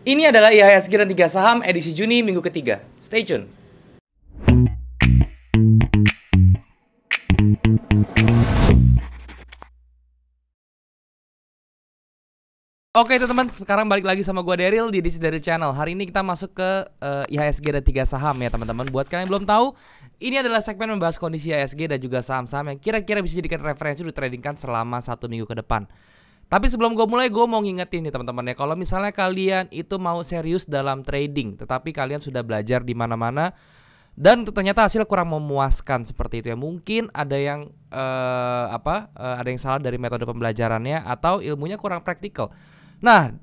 Ini adalah IHSG dan 3 saham edisi Juni minggu ketiga. Stay tune. Oke teman-teman, sekarang balik lagi sama gue Daryl di This is Daryl Channel. Hari ini kita masuk ke IHSG dan 3 saham ya teman-teman. Buat kalian yang belum tahu, ini adalah segmen membahas kondisi IHSG dan juga saham-saham yang kira-kira bisa dijadikan referensi untuk tradingkan selama 1 minggu ke depan. Tapi sebelum gue mulai, gue mau ngingetin nih teman-teman ya, kalau misalnya kalian itu mau serius dalam trading, tetapi kalian sudah belajar di mana-mana dan ternyata hasil kurang memuaskan seperti itu ya. Mungkin ada yang ada yang salah dari metode pembelajarannya atau ilmunya kurang praktikal. Nah,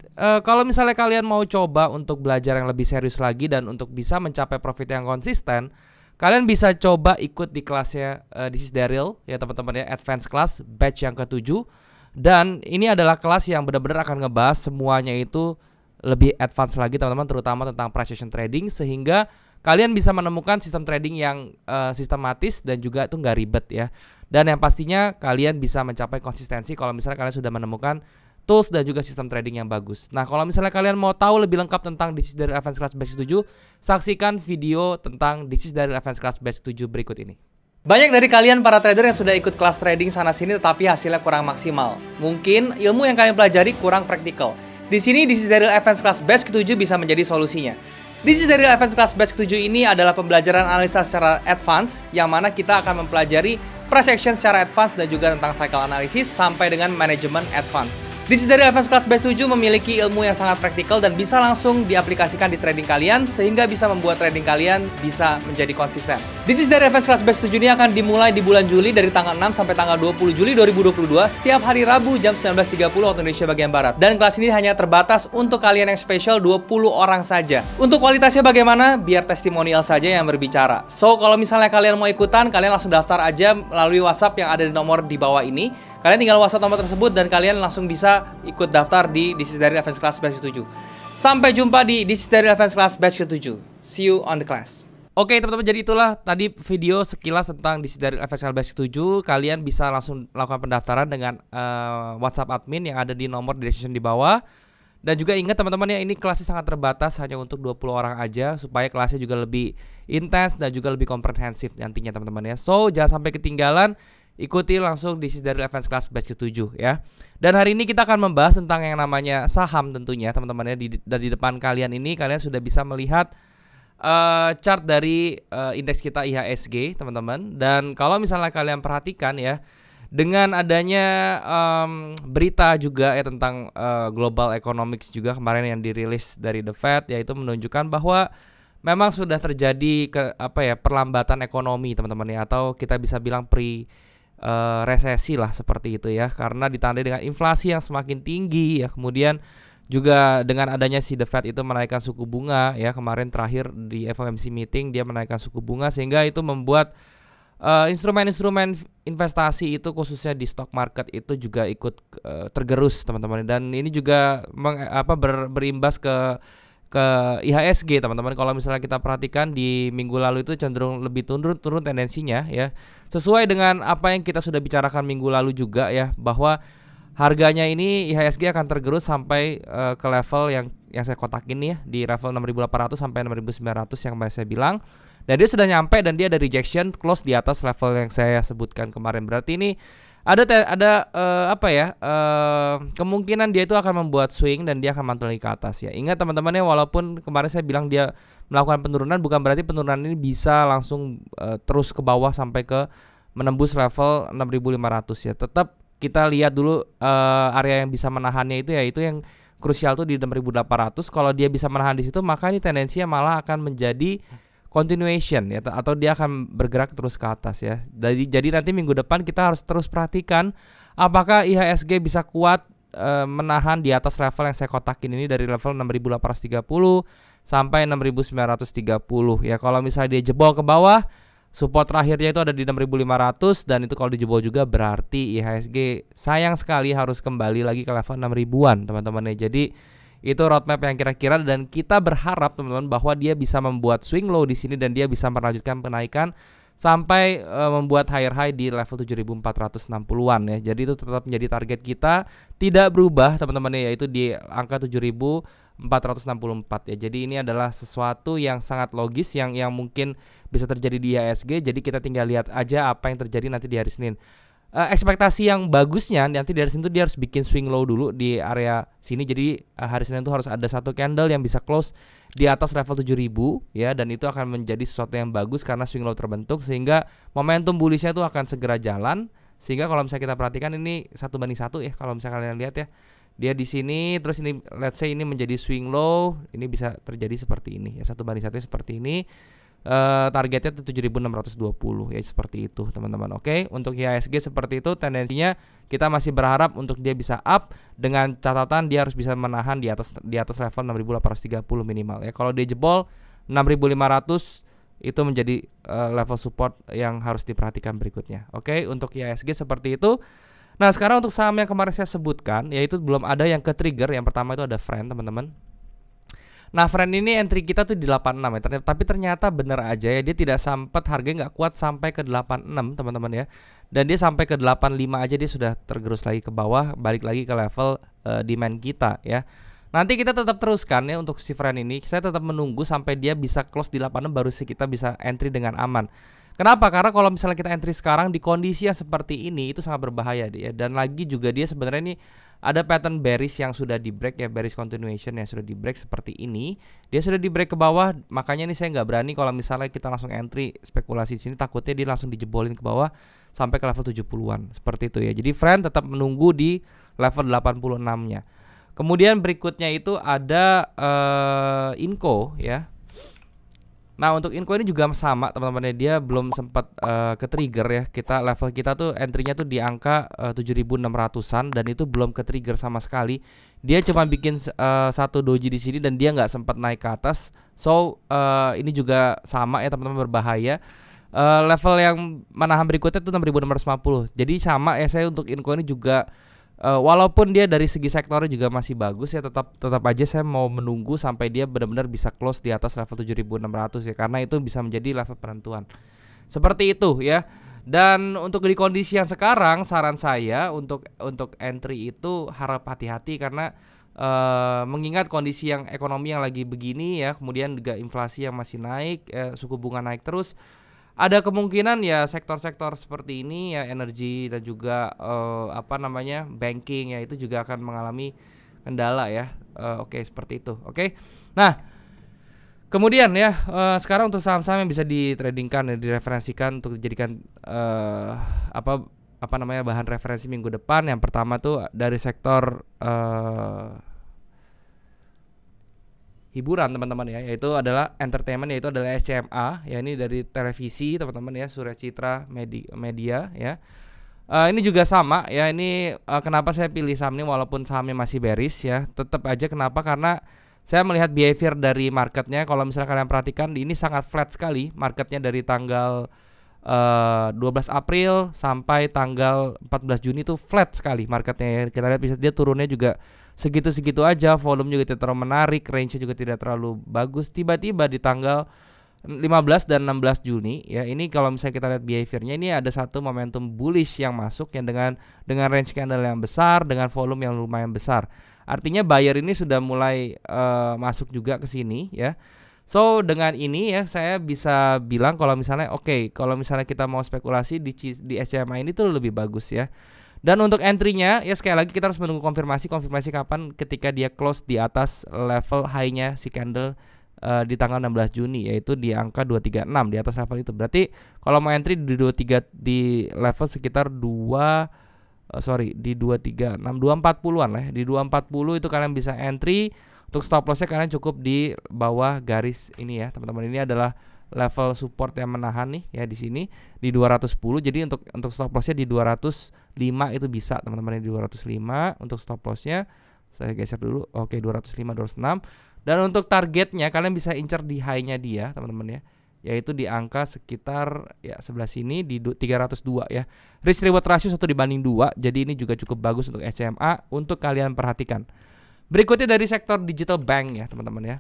kalau misalnya kalian mau coba untuk belajar yang lebih serius lagi dan untuk bisa mencapai profit yang konsisten, kalian bisa coba ikut di kelasnya This is Daryl ya teman-teman ya, Advanced Class batch yang ke-7. Dan ini adalah kelas yang benar-benar akan ngebahas semuanya itu lebih advance lagi teman-teman, terutama tentang price action trading, sehingga kalian bisa menemukan sistem trading yang sistematis dan juga itu nggak ribet ya. Dan yang pastinya kalian bisa mencapai konsistensi kalau misalnya kalian sudah menemukan tools dan juga sistem trading yang bagus. Nah, kalau misalnya kalian mau tahu lebih lengkap tentang This is Daryl Advanced Class Batch 7, saksikan video tentang This is Daryl Advanced Class Batch 7 berikut ini. Banyak dari kalian para trader yang sudah ikut kelas trading sana-sini tetapi hasilnya kurang maksimal. Mungkin ilmu yang kalian pelajari kurang praktikal. Di sini This is Daryl Advanced Class Batch ke-7 bisa menjadi solusinya. This is Daryl Advanced Class Batch ke-7 ini adalah pembelajaran analisa secara advance, yang mana kita akan mempelajari price action secara advance dan juga tentang cycle analysis sampai dengan manajemen advance. This is Daryl Advanced Class Batch 7 memiliki ilmu yang sangat praktikal dan bisa langsung diaplikasikan di trading kalian, sehingga bisa membuat trading kalian bisa menjadi konsisten. This is Daryl Advanced Class Batch 7 ini akan dimulai di bulan Juli dari tanggal 6 sampai tanggal 20 Juli 2022 setiap hari Rabu jam 19.30 waktu Indonesia bagian Barat. Dan kelas ini hanya terbatas untuk kalian yang spesial 20 orang saja. Untuk kualitasnya bagaimana? Biar testimonial saja yang berbicara. So, kalau misalnya kalian mau ikutan, kalian langsung daftar aja melalui WhatsApp yang ada di nomor di bawah ini. Kalian tinggal WhatsApp nomor tersebut dan kalian langsung bisa ikut daftar di This is Daryl Advanced Class Batch 7. Sampai jumpa di This is Daryl Advanced Class Batch 7. See you on the class. Oke teman-teman, jadi itulah tadi video sekilas tentang This is Daryl Advanced Class Batch 7. Kalian bisa langsung melakukan pendaftaran dengan WhatsApp admin yang ada di nomor description di bawah. Dan juga ingat teman-teman ya, ini kelasnya sangat terbatas, hanya untuk 20 orang aja, supaya kelasnya juga lebih intens dan juga lebih komprehensif nantinya teman-teman ya. So, jangan sampai ketinggalan. Ikuti langsung This is Daryl Advanced Class Batch ke-7 ya. Dan hari ini kita akan membahas tentang yang namanya saham tentunya teman-teman ya. Di depan kalian ini kalian sudah bisa melihat chart dari indeks kita IHSG teman-teman. Dan kalau misalnya kalian perhatikan ya, dengan adanya berita juga ya tentang global economics juga kemarin yang dirilis dari The Fed, yaitu menunjukkan bahwa memang sudah terjadi perlambatan ekonomi teman-teman ya, atau kita bisa bilang resesi lah seperti itu ya, karena ditandai dengan inflasi yang semakin tinggi ya, kemudian juga dengan adanya si The Fed itu menaikkan suku bunga ya, kemarin terakhir di FOMC meeting dia menaikkan suku bunga, sehingga itu membuat instrumen-instrumen investasi itu khususnya di stock market itu juga ikut tergerus teman-teman, dan ini juga berimbas ke IHSG teman-teman. Kalau misalnya kita perhatikan di minggu lalu itu cenderung lebih turun tendensinya ya, sesuai dengan apa yang kita sudah bicarakan minggu lalu juga ya, bahwa harganya ini IHSG akan tergerus sampai ke level yang saya kotakin ya, di level 6.800 sampai 6.900 yang kemarin saya bilang. Dan dia sudah nyampe dan dia ada rejection close di atas level yang saya sebutkan kemarin. Berarti ini ada kemungkinan dia itu akan membuat swing dan dia akan mantul lagi ke atas ya. Ingat teman-teman ya, walaupun kemarin saya bilang dia melakukan penurunan, bukan berarti penurunan ini bisa langsung terus ke bawah sampai ke menembus level 6.500 ya. Tetap kita lihat dulu area yang bisa menahannya itu ya, itu yang krusial tuh di 6.800. Kalau dia bisa menahan di situ, maka ini tendensinya malah akan menjadi continuation ya, atau dia akan bergerak terus ke atas ya. Jadi nanti minggu depan kita harus terus perhatikan apakah IHSG bisa kuat menahan di atas level yang saya kotakin ini, dari level 6.830 sampai 6.930 ya. Kalau misalnya dia jebol ke bawah, support terakhirnya itu ada di 6.500, dan itu kalau dijebol juga berarti IHSG sayang sekali harus kembali lagi ke level 6.000-an teman-teman ya. Jadi itu roadmap yang kira-kira, dan kita berharap teman-teman bahwa dia bisa membuat swing low di sini dan dia bisa melanjutkan penaikan sampai membuat higher high di level 7.460-an ya. Jadi itu tetap menjadi target kita, tidak berubah teman-teman ya, yaitu di angka 7.460 464 ya. Jadi ini adalah sesuatu yang sangat logis yang mungkin bisa terjadi di IHSG. Jadi kita tinggal lihat aja apa yang terjadi nanti di hari Senin. Ekspektasi yang bagusnya nanti di hari Senin itu dia harus bikin swing low dulu di area sini. Jadi hari Senin itu harus ada satu candle yang bisa close di atas level 7000 ya, dan itu akan menjadi sesuatu yang bagus karena swing low terbentuk sehingga momentum bullishnya itu akan segera jalan. Sehingga kalau misalnya kita perhatikan ini 1:1 ya, kalau misalnya kalian lihat ya. Dia di sini terus ini let's say ini menjadi swing low, ini bisa terjadi seperti ini ya, 1:1 seperti ini. Targetnya tuh 7620 ya, seperti itu teman-teman. Oke, untuk IHSG seperti itu tendensinya, kita masih berharap untuk dia bisa up dengan catatan dia harus bisa menahan di atas level 6830 minimal ya. Kalau dia jebol 6500 itu menjadi level support yang harus diperhatikan berikutnya. Oke, untuk IHSG seperti itu. Nah, sekarang untuk saham yang kemarin saya sebutkan, yaitu belum ada yang ke trigger. Yang pertama itu ada Friend, teman-teman. Nah, Friend ini entry kita tuh di 86 ya. Tapi ternyata bener aja ya, dia tidak sempat, harganya nggak kuat sampai ke 86, teman-teman ya. Dan dia sampai ke 85 aja dia sudah tergerus lagi ke bawah, balik lagi ke level demand kita ya. Nanti kita tetap teruskan ya untuk si Friend ini. Saya tetap menunggu sampai dia bisa close di 86 baru sih kita bisa entry dengan aman. Kenapa? Karena kalau misalnya kita entry sekarang di kondisi yang seperti ini itu sangat berbahaya dia. Dan lagi juga dia sebenarnya ini ada pattern bearish yang sudah di break ya, bearish continuation yang sudah di break seperti ini. Dia sudah di break ke bawah, makanya ini saya nggak berani kalau misalnya kita langsung entry spekulasi di sini, takutnya dia langsung dijebolin ke bawah sampai ke level 70-an seperti itu ya. Jadi Friend tetap menunggu di level 86-nya. Kemudian berikutnya itu ada Inco ya. Nah, untuk Inco ini juga sama teman-teman ya, dia belum sempat ke trigger ya. Level kita tuh entry-nya tuh di angka 7600-an dan itu belum ke trigger sama sekali. Dia cuma bikin satu doji di sini dan dia nggak sempat naik ke atas. So ini juga sama ya teman-teman, berbahaya. Level yang menahan berikutnya tuh 6650. Jadi sama ya, saya untuk Inco ini juga walaupun dia dari segi sektornya juga masih bagus ya, tetap aja saya mau menunggu sampai dia benar-benar bisa close di atas level 7600 ya, karena itu bisa menjadi level penentuan. Seperti itu ya. Dan untuk di kondisi yang sekarang, saran saya untuk entry itu harap hati-hati karena mengingat kondisi yang ekonomi yang lagi begini ya, kemudian juga inflasi yang masih naik, suku bunga naik terus. Ada kemungkinan ya sektor-sektor seperti ini ya, energi dan juga banking ya, itu juga akan mengalami kendala ya. Oke, seperti itu. Oke. Nah, kemudian ya sekarang untuk saham-saham yang bisa ditradingkan dan direferensikan untuk dijadikan bahan referensi minggu depan. Yang pertama tuh dari sektor hiburan teman-teman ya, yaitu adalah entertainment, yaitu adalah SCMA ya, ini dari televisi teman-teman ya, Surya Citra Media ya. Ini juga sama ya, ini kenapa saya pilih saham ini walaupun sahamnya masih bearish ya, tetap aja kenapa, karena saya melihat behavior dari marketnya. Kalau misalnya kalian perhatikan, ini sangat flat sekali marketnya dari tanggal 12 April sampai tanggal 14 Juni itu flat sekali marketnya ya. Kita lihat bisa dia turunnya juga segitu-segitu aja, volume juga tidak terlalu menarik, range-nya juga tidak terlalu bagus. Tiba-tiba di tanggal 15 dan 16 Juni ya, ini kalau misalnya kita lihat behaviornya, ini ada satu momentum bullish yang masuk yang dengan range candle yang besar, dengan volume yang lumayan besar. Artinya buyer ini sudah mulai masuk juga ke sini ya. So dengan ini ya, saya bisa bilang kalau misalnya kalau misalnya kita mau spekulasi di SCMA ini tuh lebih bagus ya. Dan untuk entry-nya ya, sekali lagi kita harus menunggu konfirmasi kapan ketika dia close di atas level high-nya si candle di tanggal 16 Juni, yaitu di angka 236, di atas level itu. Berarti kalau mau entry di 23 di level sekitar di 236, 240-an lah ya. Di 240 itu kalian bisa entry. Untuk stop loss-nya kalian cukup di bawah garis ini ya, teman-teman. Ini adalah level support yang menahan nih ya, di sini di 210. Jadi untuk stop loss-nya di 205 itu bisa, teman-teman, di 205 untuk stop loss-nya. Saya geser dulu. Oke, 205, 206. Dan untuk targetnya kalian bisa incer di high-nya dia, teman-teman ya, yaitu di angka sekitar ya sebelah sini di 302 ya. Risk reward ratio 1:2. Jadi ini juga cukup bagus untuk SCMA untuk kalian perhatikan. Berikutnya dari sektor digital bank ya, teman-teman ya.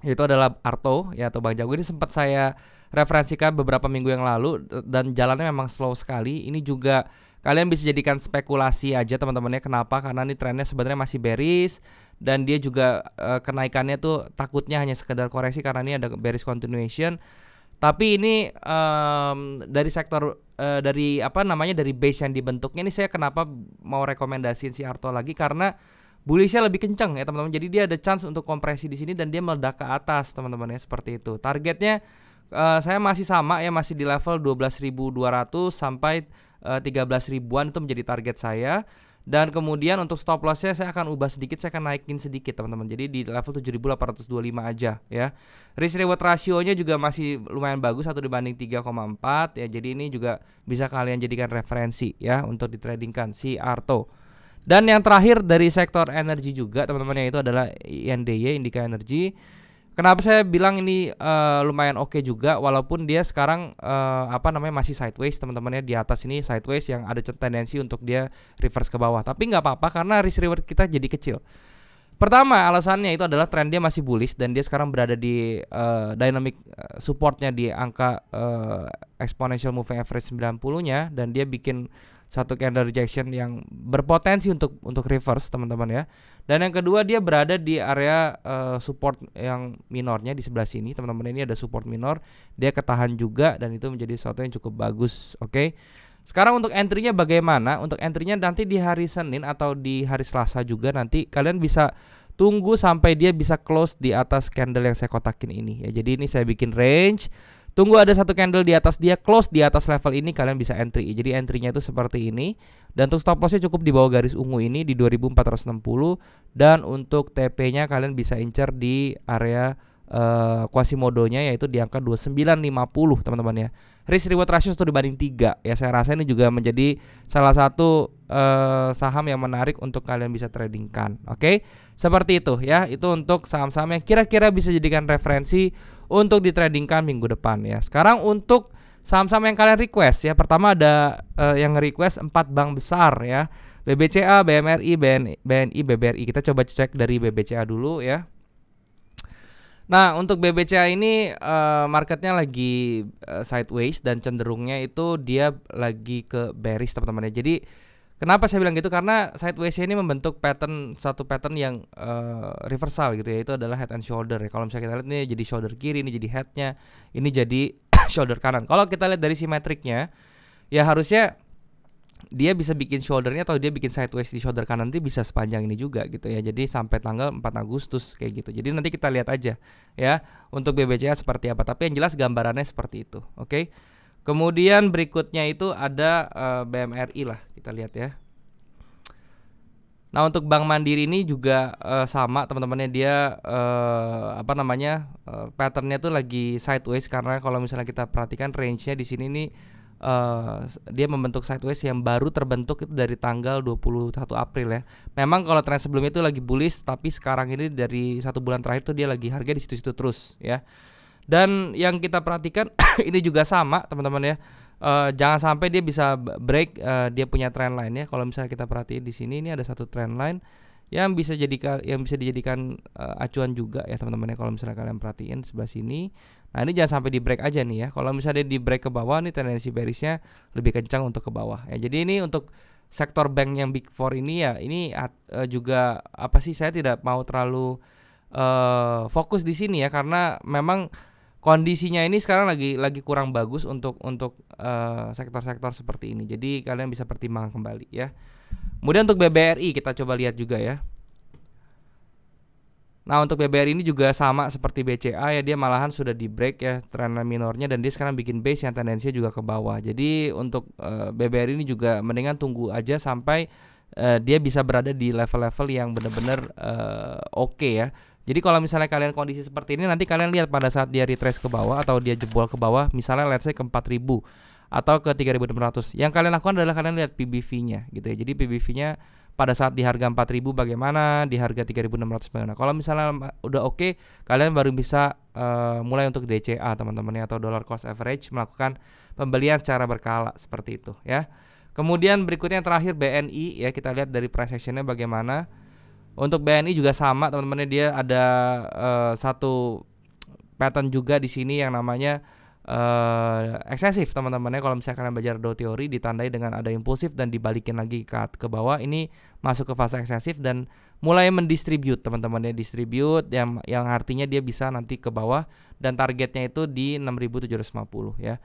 Itu adalah Arto ya, atau Bank Jago. Ini sempat saya referensikan beberapa minggu yang lalu dan jalannya memang slow sekali. Ini juga kalian bisa jadikan spekulasi aja teman-teman ya. Kenapa? Karena ini trennya sebenarnya masih bearish dan dia juga kenaikannya tuh takutnya hanya sekedar koreksi karena ini ada bearish continuation. Tapi ini dari sektor dari apa namanya, dari base yang dibentuknya ini, saya kenapa mau rekomendasiin si Arto lagi karena bullishnya lebih kenceng ya teman-teman. Jadi dia ada chance untuk kompresi di sini dan dia meledak ke atas teman-teman ya, seperti itu. Targetnya saya masih sama ya, masih di level 12.200 sampai 13 ribuan itu menjadi target saya. Dan kemudian untuk stop lossnya saya akan ubah sedikit, saya akan naikin sedikit teman-teman. Jadi di level 7.825 aja ya. Risk reward rasionya juga masih lumayan bagus, 1/3,4 ya. Jadi ini juga bisa kalian jadikan referensi ya untuk ditradingkan si Arto. Dan yang terakhir dari sektor energi juga teman-teman, yaitu adalah INDY, Indika Energy. Kenapa saya bilang ini lumayan oke juga, walaupun dia sekarang apa namanya, masih sideways teman-teman ya, di atas ini sideways yang ada tendensi untuk dia reverse ke bawah. Tapi nggak apa-apa karena risk reward kita jadi kecil. Pertama alasannya itu adalah tren dia masih bullish dan dia sekarang berada di dynamic supportnya di angka exponential moving average 90-nya, dan dia bikin satu candle rejection yang berpotensi untuk reverse teman-teman ya. Dan yang kedua, dia berada di area support yang minornya di sebelah sini teman-teman. Ini ada support minor, dia ketahan juga dan itu menjadi sesuatu yang cukup bagus. Oke. Sekarang untuk entry-nya bagaimana? Untuk entry-nya nanti di hari Senin atau di hari Selasa juga, nanti kalian bisa tunggu sampai dia bisa close di atas candle yang saya kotakin ini ya. Jadi ini saya bikin range, tunggu ada satu candle di atas dia, close di atas level ini, kalian bisa entry. Jadi entry-nya itu seperti ini. Dan untuk stop loss-nya cukup di bawah garis ungu ini di 2460. Dan untuk TP-nya kalian bisa incer di area Quasimodo-nya, yaitu di angka 2950 teman-teman ya. Risk reward ratio 1/3 ya. Saya rasa ini juga menjadi salah satu saham yang menarik untuk kalian bisa tradingkan. Oke, seperti itu ya. Itu untuk saham-saham yang kira-kira bisa jadikan referensi untuk ditradingkan minggu depan ya. Sekarang untuk saham-saham yang kalian request ya. Pertama ada yang request 4 bank besar ya. BBCA, BMRI, BNI, BBRI. Kita coba cek dari BBCA dulu ya. Nah untuk BBCA ini marketnya lagi sideways dan cenderungnya itu dia lagi ke bearish teman-teman ya. Jadi kenapa saya bilang gitu, karena sideways ini membentuk satu pattern yang reversal gitu ya. Itu adalah head and shoulder ya. Kalau misalnya kita lihat, ini jadi shoulder kiri, ini jadi headnya, ini jadi shoulder kanan. Kalau kita lihat dari simetriknya ya, harusnya dia bisa bikin shouldernya atau dia bikin sideways di shoulder kanan itu bisa sepanjang ini juga gitu ya. Jadi sampai tanggal 4 Agustus kayak gitu. Jadi nanti kita lihat aja ya untuk BBCA seperti apa. Tapi yang jelas gambarannya seperti itu. Oke. Kemudian berikutnya itu ada BMRI lah, kita lihat ya. Nah untuk Bank Mandiri ini juga sama teman-temannya, dia apa namanya, patternnya tuh lagi sideways, karena kalau misalnya kita perhatikan range-nya di sini nih, dia membentuk sideways yang baru terbentuk itu dari tanggal 21 April ya. Memang kalau tren sebelumnya itu lagi bullish, tapi sekarang ini dari 1 bulan terakhir tuh dia lagi harga di situ-situ terus ya. Dan yang kita perhatikan ini juga sama teman-teman ya. Jangan sampai dia bisa break dia punya trend line ya. Kalau misalnya kita perhatiin di sini, ini ada satu trend line yang bisa dijadikan acuan juga ya teman-teman ya. Kalau misalnya kalian perhatiin sebelah sini, nah ini jangan sampai di break aja nih ya. Kalau misalnya dia di break ke bawah, nih tendensi bearishnya lebih kencang untuk ke bawah ya. Jadi ini untuk sektor bank yang Big Four ini ya, ini juga apa sih, saya tidak mau terlalu fokus di sini ya, karena memang kondisinya ini sekarang lagi kurang bagus untuk sektor-sektor seperti ini. Jadi kalian bisa pertimbangkan kembali ya. Kemudian untuk BBRI kita coba lihat juga ya. Nah untuk BBRI ini juga sama seperti BCA ya, dia malahan sudah di break ya trend minornya, dan dia sekarang bikin base yang tendensinya juga ke bawah. Jadi untuk BBRI ini juga mendingan tunggu aja sampai dia bisa berada di level-level yang benar-benar oke ya. Jadi kalau misalnya kalian kondisi seperti ini, nanti kalian lihat pada saat dia retrace ke bawah atau dia jebol ke bawah, misalnya let's say ke 4.000 atau ke 3.600, yang kalian lakukan adalah kalian lihat PBV-nya gitu ya. Jadi PBV-nya pada saat di harga 4.000 bagaimana, di harga 3.600 bagaimana. Kalau misalnya udah oke, kalian baru bisa mulai untuk DCA teman-teman ya, atau dollar cost average, melakukan pembelian secara berkala seperti itu ya. Kemudian berikutnya yang terakhir BNI ya, kita lihat dari price action-nya bagaimana. Untuk BNI juga sama teman-teman, dia ada satu pattern juga di sini yang namanya eksesif teman-teman ya. Kalau misalnya kalian belajar Dow teori ditandai dengan ada impulsif dan dibalikin lagi ke bawah, ini masuk ke fase eksesif dan mulai mendistribute teman-teman ya, distribute yang artinya dia bisa nanti ke bawah dan targetnya itu di 6.750 ya.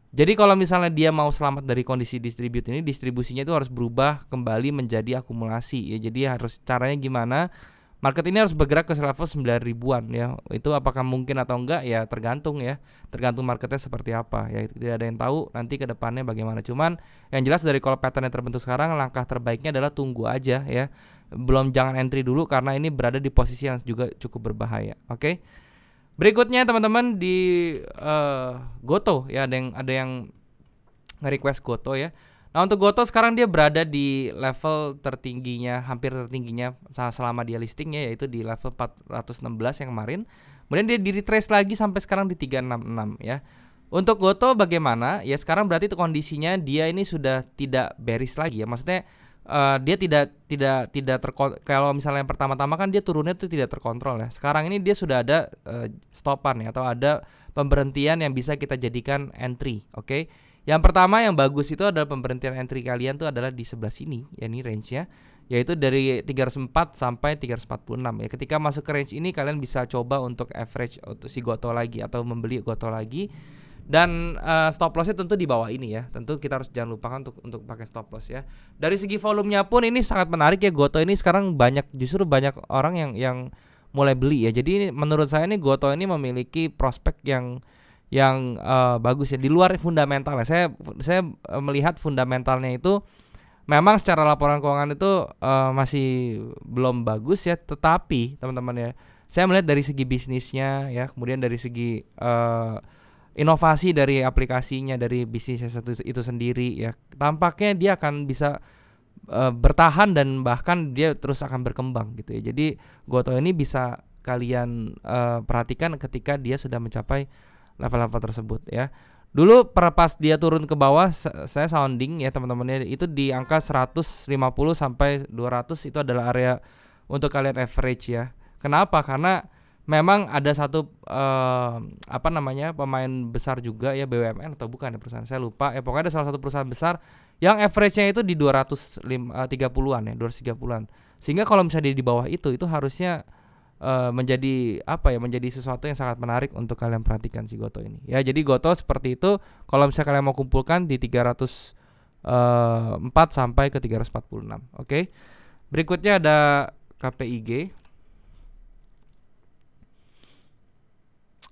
Jadi kalau misalnya dia mau selamat dari kondisi distribute ini, distribusinya itu harus berubah kembali menjadi akumulasi ya. Jadi harus caranya gimana? Market ini harus bergerak ke level 9 ribuan ya. Itu apakah mungkin atau enggak ya tergantung ya. Tergantung marketnya seperti apa ya. Tidak ada yang tahu nanti ke depannya bagaimana. Cuman yang jelas dari kalau pattern yang terbentuk sekarang, langkah terbaiknya adalah tunggu aja ya. Belum, jangan entry dulu karena ini berada di posisi yang juga cukup berbahaya. Oke. Berikutnya teman-teman di Goto ya, ada yang nge-request Goto ya. Nah untuk Goto sekarang dia berada di level tertingginya, hampir tertingginya selama dia listingnya, yaitu di level 416 yang kemarin. Kemudian dia di retrace lagi sampai sekarang di 366 ya. Untuk Goto bagaimana? Ya sekarang berarti itu kondisinya dia ini sudah tidak bearish lagi ya. Maksudnya dia tidak kalau misalnya yang pertama-tama kan dia turunnya itu tidak terkontrol ya. Sekarang ini dia sudah ada stopan ya, atau ada pemberhentian yang bisa kita jadikan entry, oke? Yang pertama yang bagus itu adalah pemberhentian entry kalian tuh adalah di sebelah sini ya, ini range-nya, yaitu dari 304 sampai 346 ya. Ketika masuk ke range ini kalian bisa coba untuk average untuk si Goto lagi atau membeli Goto lagi. Dan stop lossnya tentu di bawah ini ya. Tentu kita harus jangan lupakan untuk pakai stop loss ya. Dari segi volumenya pun ini sangat menarik ya. Goto ini sekarang justru banyak orang yang mulai beli ya. Jadi ini, menurut saya ini Goto ini memiliki prospek yang bagus ya, di luar fundamentalnya. Saya melihat fundamentalnya itu memang secara laporan keuangan itu masih belum bagus ya. Tetapi teman-teman ya, saya melihat dari segi bisnisnya ya, kemudian dari segi inovasi dari aplikasinya, dari bisnisnya itu sendiri ya, tampaknya dia akan bisa bertahan dan bahkan dia terus akan berkembang gitu ya. Jadi Goto ini bisa kalian perhatikan ketika dia sudah mencapai level-level tersebut ya. Dulu pas dia turun ke bawah, saya sounding ya teman-teman, itu di angka 150 sampai 200 itu adalah area untuk kalian average ya. Kenapa? Karena memang ada satu pemain besar juga ya, BUMN atau bukan ya perusahaan, saya lupa ya, pokoknya ada salah satu perusahaan besar yang average-nya itu di 230-an ya, 230-an. Sehingga kalau misalnya di bawah itu harusnya menjadi sesuatu yang sangat menarik untuk kalian perhatikan si Goto ini. Ya, jadi Goto seperti itu. Kalau misalnya kalian mau kumpulkan di 304 sampai ke 346. Oke. Berikutnya ada KPIG.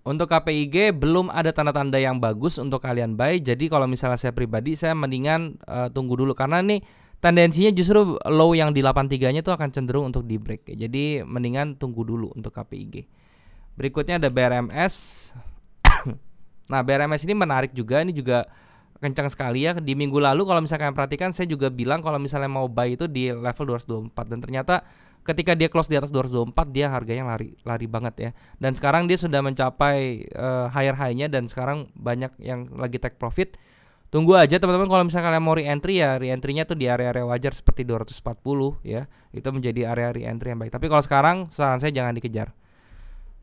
Untuk KPIG belum ada tanda-tanda yang bagus untuk kalian buy. Jadi kalau misalnya saya pribadi, saya mendingan tunggu dulu karena nih tendensinya justru low yang di 83-nya itu akan cenderung untuk di break. Jadi mendingan tunggu dulu untuk KPIG. Berikutnya ada BRMS. Nah, BRMS ini menarik juga, ini juga kencang sekali ya. Di minggu lalu kalau misalkan perhatikan, saya juga bilang kalau misalnya mau buy itu di level 224, dan ternyata ketika dia close di atas 224 dia harganya lari banget ya. Dan sekarang dia sudah mencapai higher high-nya dan sekarang banyak yang lagi take profit. Tunggu aja teman-teman, kalau misalnya kalian mau re-entry ya re-entry-nya tuh di area-area wajar seperti 240 ya. Itu menjadi area re-entry yang baik. Tapi kalau sekarang saran saya jangan dikejar.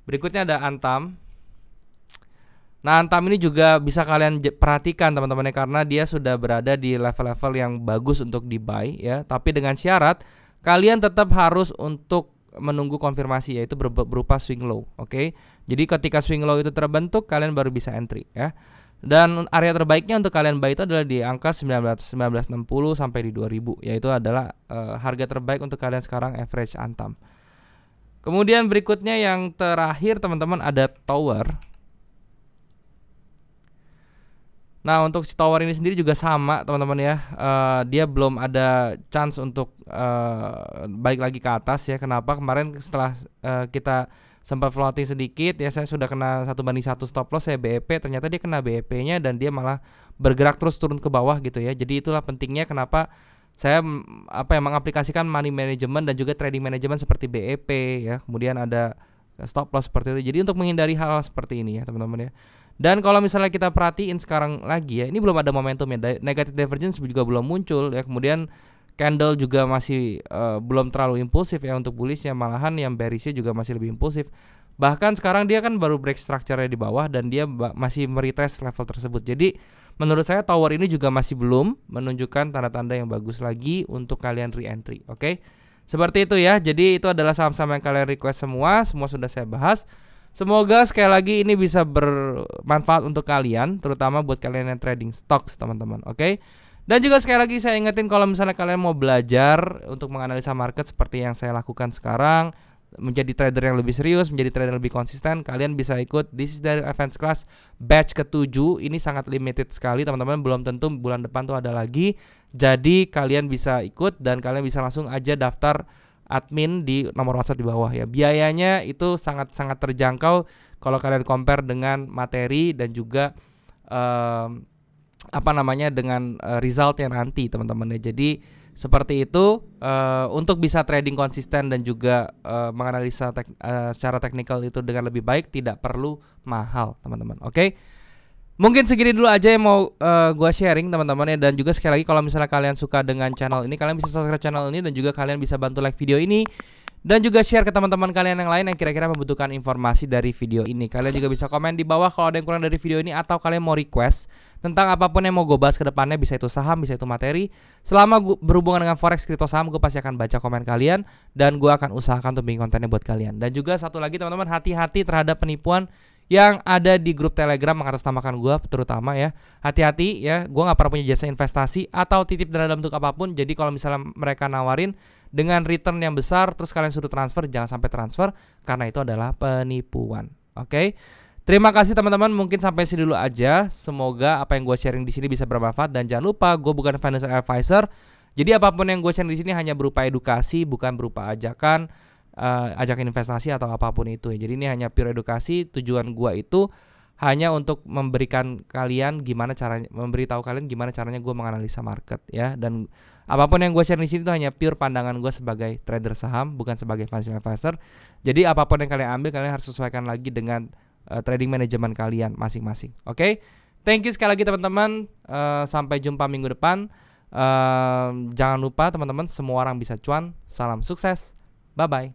Berikutnya ada Antam. Nah, Antam ini juga bisa kalian perhatikan teman-teman ya, karena dia sudah berada di level-level yang bagus untuk di buy ya. Tapi dengan syarat kalian tetap harus untuk menunggu konfirmasi, yaitu berupa swing low. Oke. Jadi ketika swing low itu terbentuk, kalian baru bisa entry ya. Dan area terbaiknya untuk kalian buy itu adalah di angka 1960 sampai di 2000, yaitu adalah harga terbaik untuk kalian sekarang average Antam. Kemudian berikutnya yang terakhir teman-teman ada Tower. Nah, untuk si Tower ini sendiri juga sama teman-teman ya. Dia belum ada chance untuk balik lagi ke atas ya. Kenapa? Kemarin setelah kita sempat floating sedikit ya, saya sudah kena 1:1 stop loss, saya BEP, ternyata dia kena BEP-nya dan dia malah bergerak terus turun ke bawah gitu ya. Jadi itulah pentingnya kenapa saya mengaplikasikan money management dan juga trading management seperti BEP ya. Kemudian ada stop loss seperti itu. Jadi untuk menghindari hal-hal seperti ini ya teman-teman ya. Dan kalau misalnya kita perhatiin sekarang lagi ya, ini belum ada momentum ya, negative divergence juga belum muncul ya. Kemudian candle juga masih belum terlalu impulsif ya untuk bullishnya, malahan yang bearishnya juga masih lebih impulsif. Bahkan sekarang dia kan baru break structure-nya di bawah dan dia masih meretest level tersebut. Jadi menurut saya tower ini juga masih belum menunjukkan tanda-tanda yang bagus lagi untuk kalian re-entry. Oke. Seperti itu ya. Jadi itu adalah saham-saham yang kalian request semua sudah saya bahas. Semoga sekali lagi ini bisa bermanfaat untuk kalian, terutama buat kalian yang trading stocks, teman-teman. Oke. Dan juga sekali lagi saya ingetin kalau misalnya kalian mau belajar untuk menganalisa market seperti yang saya lakukan sekarang, menjadi trader yang lebih serius, menjadi trader yang lebih konsisten, kalian bisa ikut This is Daryl Advance Class batch ke-7. Ini sangat limited sekali, teman-teman. Belum tentu bulan depan tuh ada lagi. Jadi kalian bisa ikut dan kalian bisa langsung aja daftar admin di nomor WhatsApp di bawah ya. Biayanya itu sangat-sangat terjangkau kalau kalian compare dengan materi dan juga dengan resultnya nanti, teman-teman ya. Jadi seperti itu untuk bisa trading konsisten dan juga menganalisa secara teknikal itu dengan lebih baik tidak perlu mahal, teman-teman. Oke. Mungkin segini dulu aja yang mau gua sharing, teman-teman ya. Dan juga sekali lagi kalau misalnya kalian suka dengan channel ini, kalian bisa subscribe channel ini dan juga kalian bisa bantu like video ini dan juga share ke teman-teman kalian yang lain yang kira-kira membutuhkan informasi dari video ini. Kalian juga bisa komen di bawah kalau ada yang kurang dari video ini atau kalian mau request tentang apapun yang mau gue bahas ke depannya, bisa itu saham, bisa itu materi. Selama berhubungan dengan forex, kripto, saham, gue pasti akan baca komen kalian dan gue akan usahakan untuk bikin kontennya buat kalian. Dan juga satu lagi teman-teman, hati-hati terhadap penipuan yang ada di grup Telegram mengatasnamakan gue, terutama ya. Hati-hati ya, gue nggak pernah punya jasa investasi atau titip dana dalam bentuk apapun. Jadi kalau misalnya mereka nawarin dengan return yang besar terus kalian suruh transfer, jangan sampai transfer karena itu adalah penipuan. Oke. Terima kasih teman-teman, mungkin sampai sini dulu aja. Semoga apa yang gue sharing di sini bisa bermanfaat dan jangan lupa gue bukan financial advisor. Jadi apapun yang gue sharing di sini hanya berupa edukasi, bukan berupa ajakan investasi atau apapun itu ya. Jadi ini hanya pure edukasi. Tujuan gue itu hanya untuk memberikan kalian gimana caranya, memberitahu kalian gimana caranya gue menganalisa market ya. Dan apapun yang gue share di sini itu hanya pure pandangan gue sebagai trader saham, bukan sebagai financial advisor. Jadi apapun yang kalian ambil, kalian harus sesuaikan lagi dengan trading manajemen kalian masing-masing. Oke. Thank you sekali lagi teman-teman. Sampai jumpa minggu depan. Jangan lupa teman-teman, semua orang bisa cuan. Salam sukses. Bye bye.